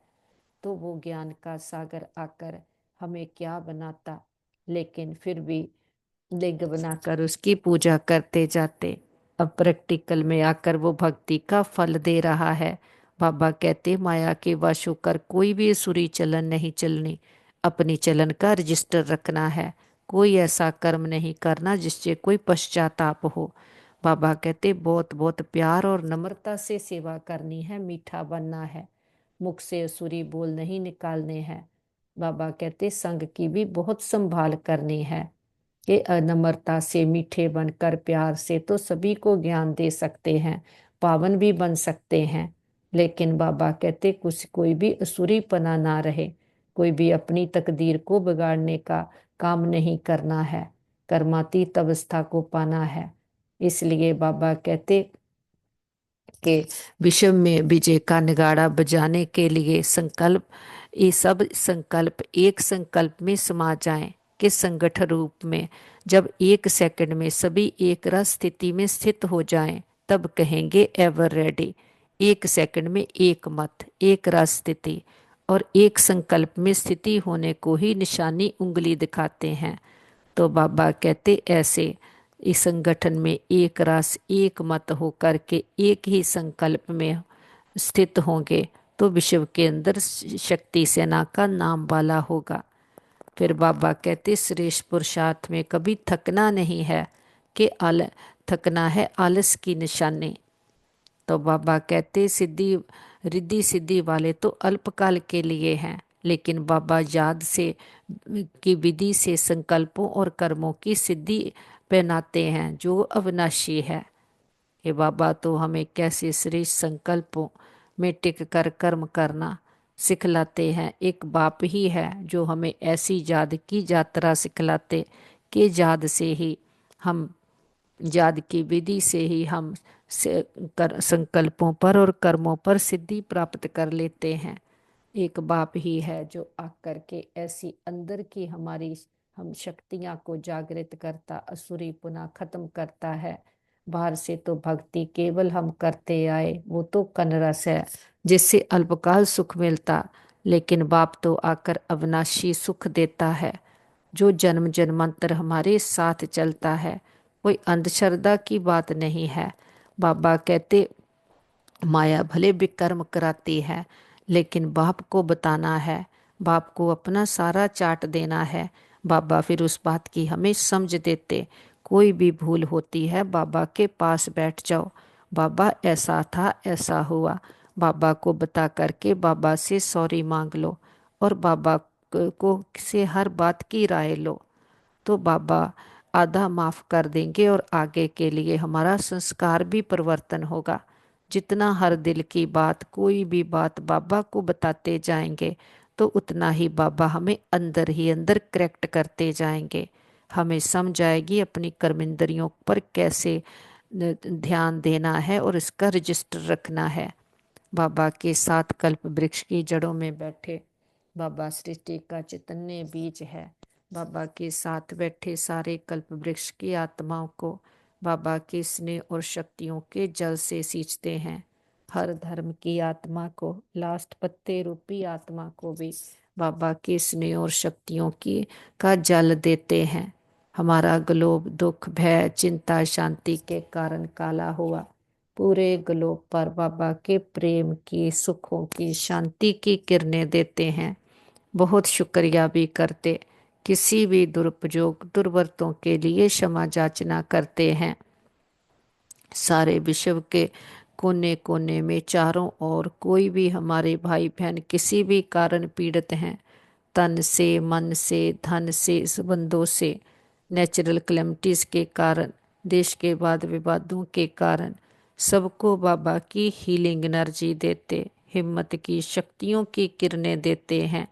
S1: तो वो ज्ञान का सागर आकर हमें क्या बनाता, लेकिन फिर भी लिंग बनाकर उसकी पूजा करते जाते। अब प्रैक्टिकल में आकर वो भक्ति का फल दे रहा है। बाबा कहते माया के वश होकर कोई भी सुरी चलन नहीं चलनी, अपनी चलन का रजिस्टर रखना है, कोई ऐसा कर्म नहीं करना जिससे कोई पश्चाताप हो। बाबा कहते बहुत बहुत प्यार और नम्रता से सेवा करनी है, मीठा बनना है, मुख से असुरी बोल नहीं निकालने हैं। बाबा कहते संग की भी बहुत संभाल करनी है। कि अनम्रता से, मीठे बनकर, प्यार से तो सभी को ज्ञान दे सकते हैं, पावन भी बन सकते हैं। लेकिन बाबा कहते कुछ कोई भी असुरीपना ना रहे, कोई भी अपनी तकदीर को बिगाड़ने का काम नहीं करना है, कर्मातीत अवस्था को पाना है। इसलिए बाबा कहते कि विश्व में विजय का नगाड़ा बजाने के लिए संकल्प, ये सब संकल्प एक संकल्प में समा जाएं कि संगठन रूप में जब एक सेकंड में सभी एक रस स्थिति में स्थित हो जाएं, तब कहेंगे एवर रेडी। एक सेकंड में एक मत, एक रस स्थिति और एक संकल्प में स्थिति होने को ही निशानी उंगली दिखाते हैं। तो बाबा कहते ऐसे इस संगठन में एक रस एक मत होकर के एक ही संकल्प में स्थित होंगे तो विश्व के अंदर शक्ति सेना का नाम वाला होगा। फिर बाबा कहते श्रेष्ठ पुरुषार्थ में कभी थकना नहीं है कि थकना है आलस की निशानी। तो बाबा कहते सिद्धि रिद्धि सिद्धि वाले तो अल्पकाल के लिए हैं, लेकिन बाबा याद से की विधि से संकल्पों और कर्मों की सिद्धि पहनाते हैं जो अविनाशी है। ये बाबा तो हमें कैसे श्रेष्ठ संकल्पों में टिक कर कर्म करना सिखलाते हैं। एक बाप ही है जो हमें ऐसी याद की यात्रा सिखलाते कि याद से ही हम याद की विधि से ही हम संकल्पों पर और कर्मों पर सिद्धि प्राप्त कर लेते हैं। एक बाप ही है जो आकर के ऐसी अंदर की हमारी हम शक्तियां को जागृत करता, असुरी पुनः खत्म करता है। बाहर से तो भक्ति केवल हम करते आए, वो तो कनरस है जिससे अल्पकाल सुख मिलता, लेकिन बाप तो आकर अविनाशी सुख देता है जो जन्म जन्मांतर हमारे साथ चलता है। कोई अंधश्रद्धा की बात नहीं है। बाबा कहते माया भले विकर्म कराती है, लेकिन बाप को बताना है, बाप को अपना सारा चाट देना है। बाबा फिर उस बात की हमें समझ देते। कोई भी भूल होती है बाबा के पास बैठ जाओ, बाबा ऐसा था ऐसा हुआ, बाबा को बता करके बाबा से सॉरी मांग लो और बाबा को से हर बात की राय लो, तो बाबा आधा माफ कर देंगे और आगे के लिए हमारा संस्कार भी परिवर्तन होगा। जितना हर दिल की बात कोई भी बात बाबा को बताते जाएंगे तो उतना ही बाबा हमें अंदर ही अंदर करेक्ट करते जाएंगे। हमें समझ आएगी अपनी कर्मेंद्रियों पर कैसे ध्यान देना है और इसका रजिस्टर रखना है। बाबा के साथ कल्प वृक्ष की जड़ों में बैठे बाबा सृष्टि का चैतन्य बीज है। बाबा के साथ बैठे सारे कल्प वृक्ष की आत्माओं को बाबा के स्नेह और शक्तियों के जल से सींचते हैं। हर धर्म की आत्मा को, लास्ट पत्ते रूपी आत्मा को भी बाबा के स्नेह और शक्तियों की का जल देते हैं। हमारा ग्लोब दुख, भय, चिंता, शांति के कारण काला हुआ, पूरे ग्लोब पर बाबा के प्रेम की, सुखों की, शांति की किरणें देते हैं। बहुत शुक्रिया भी करते, किसी भी दुरुपयोग दुर्वर्तों के लिए क्षमा याचना करते हैं। सारे विश्व के कोने कोने में चारों ओर कोई भी हमारे भाई बहन किसी भी कारण पीड़ित हैं, तन से, मन से, धन से, संबंधों से, नेचुरल क्लेमिटीज के कारण, देश के वाद विवादों के कारण, सबको बाबा की हीलिंग एनर्जी देते, हिम्मत की शक्तियों की किरणें देते हैं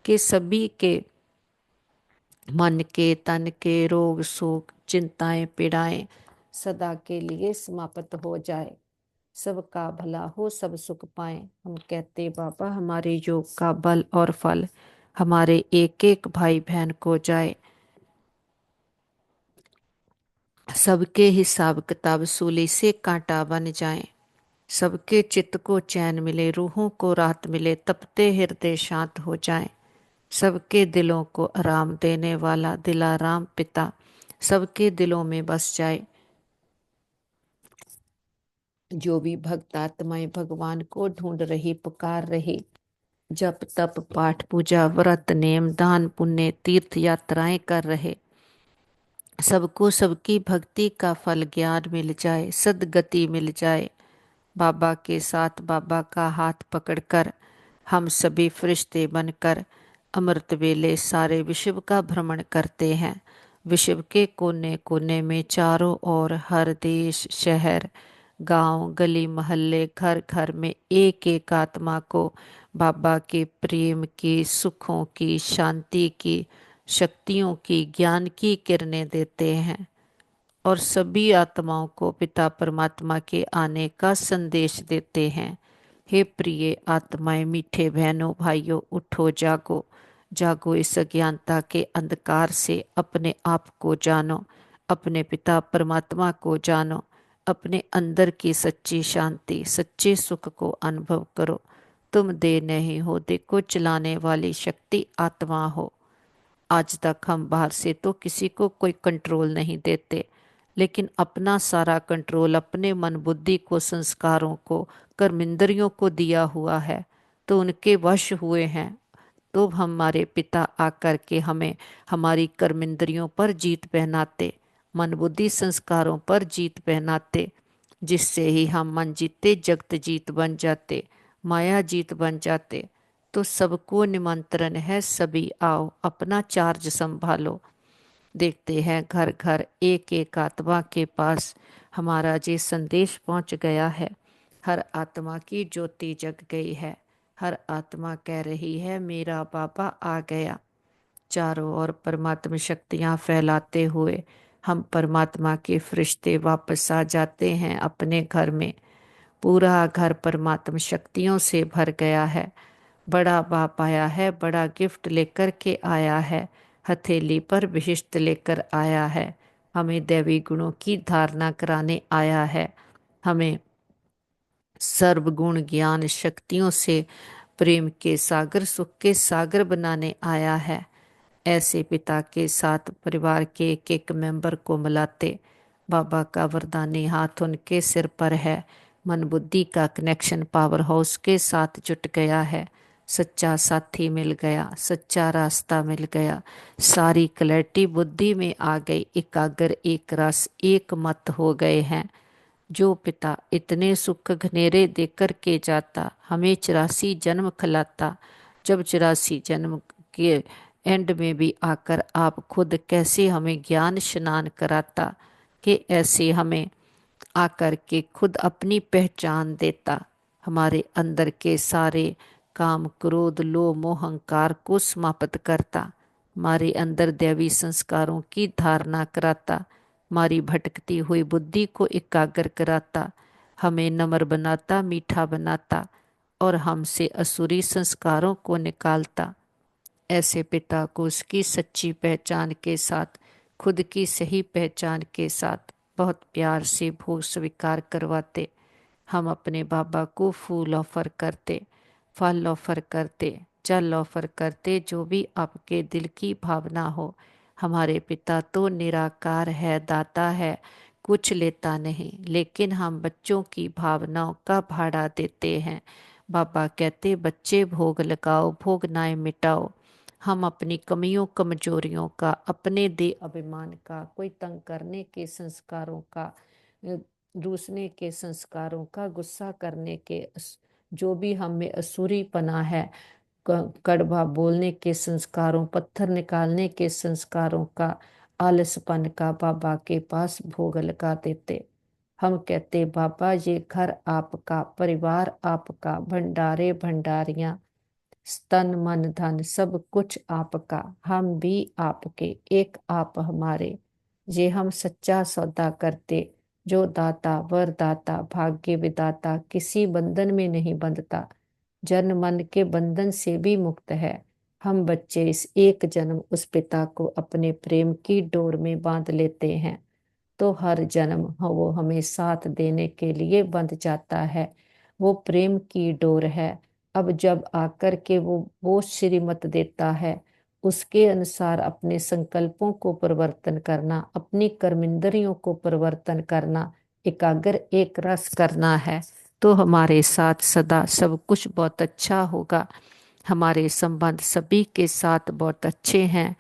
S1: कि सभी के मन के, तन के रोग शोक चिंताएं पीड़ाएं सदा के लिए समाप्त हो जाए, सबका भला हो, सब सुख पाए। हम कहते बाबा हमारे योग का बल और फल हमारे एक एक भाई बहन को जाए, सबके हिसाब किताब सूली से कांटा बन जाए, सबके चित्त को चैन मिले, रूहों को राहत मिले, तपते हृदय शांत हो जाए, सबके दिलों को आराम देने वाला दिलाराम पिता सबके दिलों में बस जाए। जो भी भक्त आत्माएं भगवान को ढूंढ रही, पुकार रही, जप तप पाठ पूजा व्रत नेम दान पुण्य तीर्थ यात्राएं कर रहे, सबको सबकी भक्ति का फल ज्ञान मिल जाए, सद्गति मिल जाए। बाबा के साथ बाबा का हाथ पकड़कर हम सभी फरिश्ते बनकर अमृत वेले सारे विश्व का भ्रमण करते हैं। विश्व के कोने कोने में चारों ओर, हर देश, शहर, गांव, गली मोहल्ले, घर घर में एक एक आत्मा को बाबा के प्रेम की, सुखों की, शांति की, शक्तियों की, ज्ञान की किरणें देते हैं और सभी आत्माओं को पिता परमात्मा के आने का संदेश देते हैं। हे प्रिय आत्माएं, मीठे बहनों भाइयों, उठो, जागो, जागो, इस अज्ञानता के अंधकार से अपने आप को जानो, अपने पिता परमात्मा को जानो, अपने अंदर की सच्ची शांति, सच्चे सुख को अनुभव करो। तुम देह नहीं हो, देह को चलाने वाली शक्ति आत्मा हो। आज तक हम बाहर से तो किसी को कोई कंट्रोल नहीं देते, लेकिन अपना सारा कंट्रोल अपने मन बुद्धि को, संस्कारों को, कर्मेंद्रियों को दिया हुआ है, तो उनके वश हुए हैं। तो हमारे पिता आकर के हमें हमारी कर्मेंद्रियों पर जीत पहनाते, मन बुद्धि संस्कारों पर जीत पहनाते, जिससे ही हम मन जीते जगत जीत बन जाते, माया जीत बन जाते। तो सबको निमंत्रण है, सभी आओ, अपना चार्ज संभालो। देखते हैं घर घर एक एक आत्मा के पास हमारा ये संदेश पहुंच गया है। हर आत्मा की ज्योति जग गई है। हर आत्मा कह रही है मेरा बाबा आ गया। चारों ओर परमात्मा शक्तियां फैलाते हुए हम परमात्मा के फरिश्ते वापस आ जाते हैं अपने घर में। पूरा घर परमात्मा शक्तियों से भर गया है। बड़ा बाप आया है, बड़ा गिफ्ट लेकर के आया है, हथेली पर विशिष्ट लेकर आया है, हमें दैवी गुणों की धारणा कराने आया है, हमें सर्वगुण ज्ञान शक्तियों से प्रेम के सागर, सुख के सागर बनाने आया है। ऐसे पिता के साथ परिवार के एक एक मेंबर को मिलाते बाबा का वरदानी हाथ उनके सिर पर है। मन बुद्धि का कनेक्शन पावर हाउस के साथ जुट गया है। सच्चा साथी मिल गया, सच्चा रास्ता मिल गया, सारी क्लैरिटी बुद्धि में आ गई, एकाग्र, एक रस, एक मत हो गए हैं। जो पिता इतने सुख घनेरे देकर के जाता, हमें 84 जन्म खिलाता, जब 84 जन्म के एंड में भी आकर आप खुद कैसे हमें ज्ञान स्नान कराता, कि ऐसे हमें आकर के खुद अपनी पहचान देता, हमारे अंदर के सारे काम, क्रोध, लोभ, मोह, अहंकार को समाप्त करता, हमारे अंदर दैवी संस्कारों की धारणा कराता, हमारी भटकती हुई बुद्धि को एकाग्र कराता, हमें नम्र बनाता, मीठा बनाता और हमसे असुरी संस्कारों को निकालता। ऐसे पिता को उसकी सच्ची पहचान के साथ, खुद की सही पहचान के साथ बहुत प्यार से भोग स्वीकार करवाते। हम अपने बाबा को फूल ऑफर करते, फल ऑफर करते, जल ऑफर करते, जो भी आपके दिल की भावना हो। हमारे पिता तो निराकार है, दाता है, कुछ लेता नहीं, लेकिन हम बच्चों की भावनाओं का भाड़ा देते हैं। बाबा कहते बच्चे भोग लगाओ, भोगनाएं मिटाओ। हम अपनी कमियों कमजोरियों का, अपने दे अभिमान का, कोई तंग करने के संस्कारों का, रूसने के संस्कारों का, गुस्सा करने के, जो भी हम में असुरीपना है, कड़वा बोलने के संस्कारों, पत्थर निकालने के संस्कारों का, आलसपन का बाबा के पास भोग लगा देते। हम कहते बाबा ये घर आपका, परिवार आपका, भंडारे भंडारियां, तन मन धन सब कुछ आपका, हम भी आपके, एक आप हमारे। ये हम सच्चा सौदा करते, जो दाता वरदाता भाग्य विदाता किसी बंधन में नहीं बंधता, जन मन के बंधन से भी मुक्त है। हम बच्चे इस एक जन्म उस पिता को अपने प्रेम की डोर में बांध लेते हैं, तो हर जन्म वो हमें साथ देने के लिए बंध जाता है। वो प्रेम की डोर है। अब जब आकर के वो श्रीमत देता है, उसके अनुसार अपने संकल्पों को परिवर्तन करना, अपनी कर्मेंद्रियों को परिवर्तन करना, एकाग्र एक रस करना है, तो हमारे साथ सदा सब कुछ बहुत अच्छा होगा। हमारे संबंध सभी के साथ बहुत अच्छे हैं।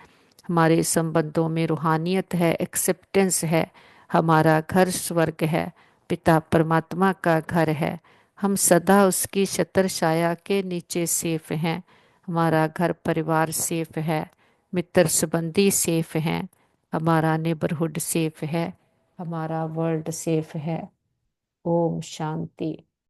S1: हमारे संबंधों में रूहानियत है, एक्सेप्टेंस है। हमारा घर स्वर्ग है, पिता परमात्मा का घर है। हम सदा उसकी छत्र छाया के नीचे सेफ हैं। हमारा घर परिवार सेफ है, मित्र संबंधी सेफ हैं, हमारा नेबरहुड सेफ है, हमारा वर्ल्ड सेफ है। ओम शांति।